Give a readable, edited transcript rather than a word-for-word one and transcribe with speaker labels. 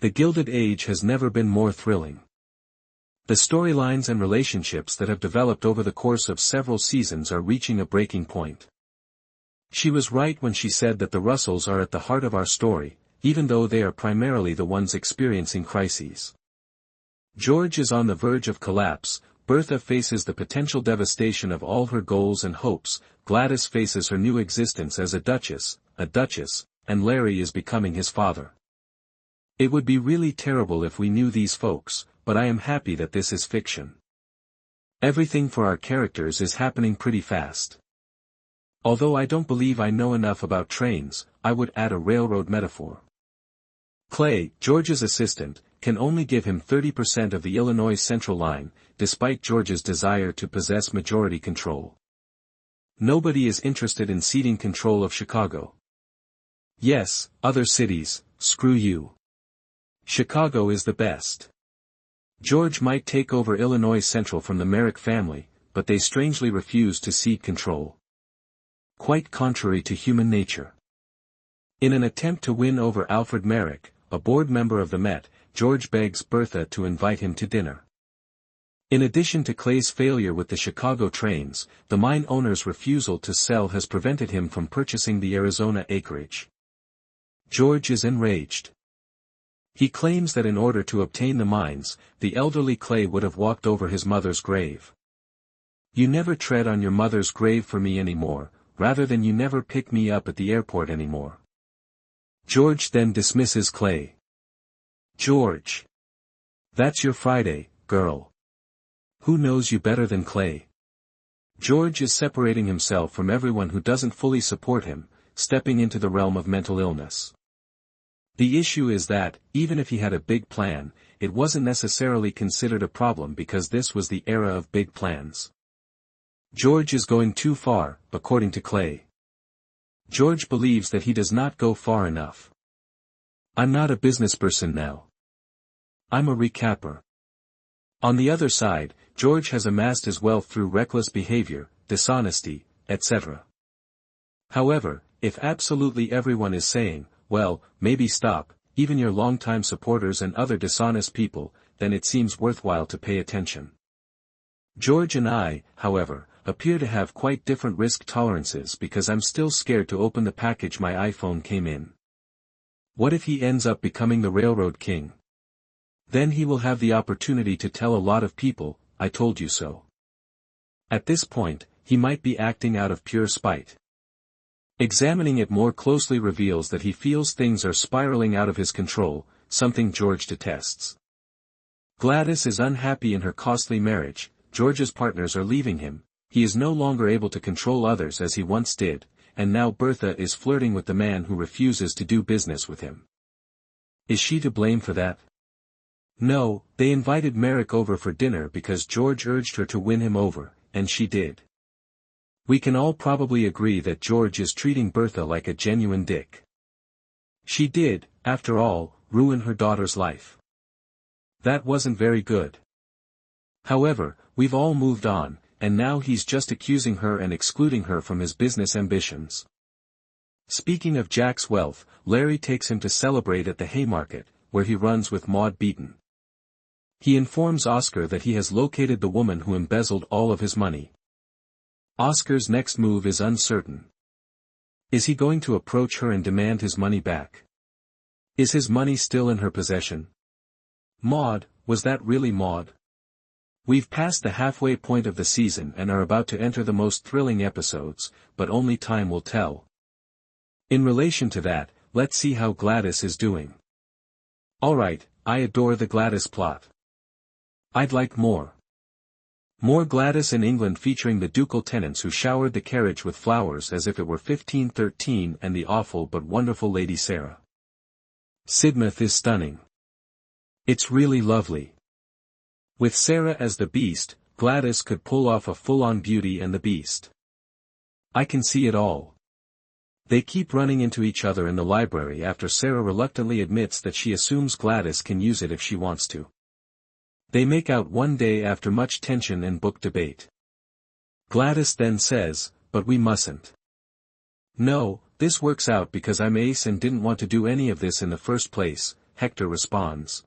Speaker 1: The Gilded Age has never been more thrilling. The storylines and relationships that have developed over the course of several seasons are reaching a breaking point. She was right when she said that the Russells are at the heart of our story, even though they are primarily the ones experiencing crises. George is on the verge of collapse, Bertha faces the potential devastation of all her goals and hopes, Gladys faces her new existence as a duchess, and Larry is becoming his father. It would be really terrible if we knew these folks, but I am happy that this is fiction. Everything for our characters is happening pretty fast. Although I don't believe I know enough about trains, I would add a railroad metaphor. Clay, George's assistant, can only give him 30% of the Illinois Central line, despite George's desire to possess majority control. Nobody is interested in ceding control of Chicago. Yes, other cities, screw you. Chicago is the best. George might take over Illinois Central from the Merrick family, but they strangely refuse to cede control. Quite contrary to human nature. In an attempt to win over Alfred Merrick, a board member of the Met, George begs Bertha to invite him to dinner. In addition to Clay's failure with the Chicago trains, the mine owner's refusal to sell has prevented him from purchasing the Arizona acreage. George is enraged. He claims that in order to obtain the mines, the elderly Clay would have walked over his mother's grave. You never tread on your mother's grave for me anymore, rather than you never pick me up at the airport anymore. George then dismisses Clay. George. That's your Friday, girl. Who knows you better than Clay? George is separating himself from everyone who doesn't fully support him, stepping into the realm of mental illness. The issue is that, even if he had a big plan, it wasn't necessarily considered a problem because this was the era of big plans. George is going too far, according to Clay. George believes that he does not go far enough. I'm not a businessperson now. I'm a recapper. On the other side, George has amassed his wealth through reckless behavior, dishonesty, etc. However, if absolutely everyone is saying, well, maybe stop, even your longtime supporters and other dishonest people, then it seems worthwhile to pay attention. George and I, however, appear to have quite different risk tolerances because I'm still scared to open the package my iPhone came in. What if he ends up becoming the railroad king? Then he will have the opportunity to tell a lot of people, I told you so. At this point, he might be acting out of pure spite. Examining it more closely reveals that he feels things are spiraling out of his control, something George detests. Gladys is unhappy in her costly marriage, George's partners are leaving him, he is no longer able to control others as he once did, and now Bertha is flirting with the man who refuses to do business with him. Is she to blame for that? No, they invited Merrick over for dinner because George urged her to win him over, and she did. We can all probably agree that George is treating Bertha like a genuine dick. She did, after all, ruin her daughter's life. That wasn't very good. However, we've all moved on, and now he's just accusing her and excluding her from his business ambitions. Speaking of Jack's wealth, Larry takes him to celebrate at the Haymarket, where he runs with Maud Beaton. He informs Oscar that he has located the woman who embezzled all of his money. Oscar's next move is uncertain. Is he going to approach her and demand his money back? Is his money still in her possession? Maud, was that really Maud? We've passed the halfway point of the season and are about to enter the most thrilling episodes, but only time will tell. In relation to that, let's see how Gladys is doing. Alright, I adore the Gladys plot. I'd like more. More Gladys in England featuring the ducal tenants who showered the carriage with flowers as if it were 1513 and the awful but wonderful Lady Sarah. Sidmouth is stunning. It's really lovely. With Sarah as the Beast, Gladys could pull off a full-on Beauty and the Beast. I can see it all. They keep running into each other in the library after Sarah reluctantly admits that she assumes Gladys can use it if she wants to. They make out one day after much tension and book debate. Gladys then says, but we mustn't. No, this works out because I'm ace and didn't want to do any of this in the first place, Hector responds.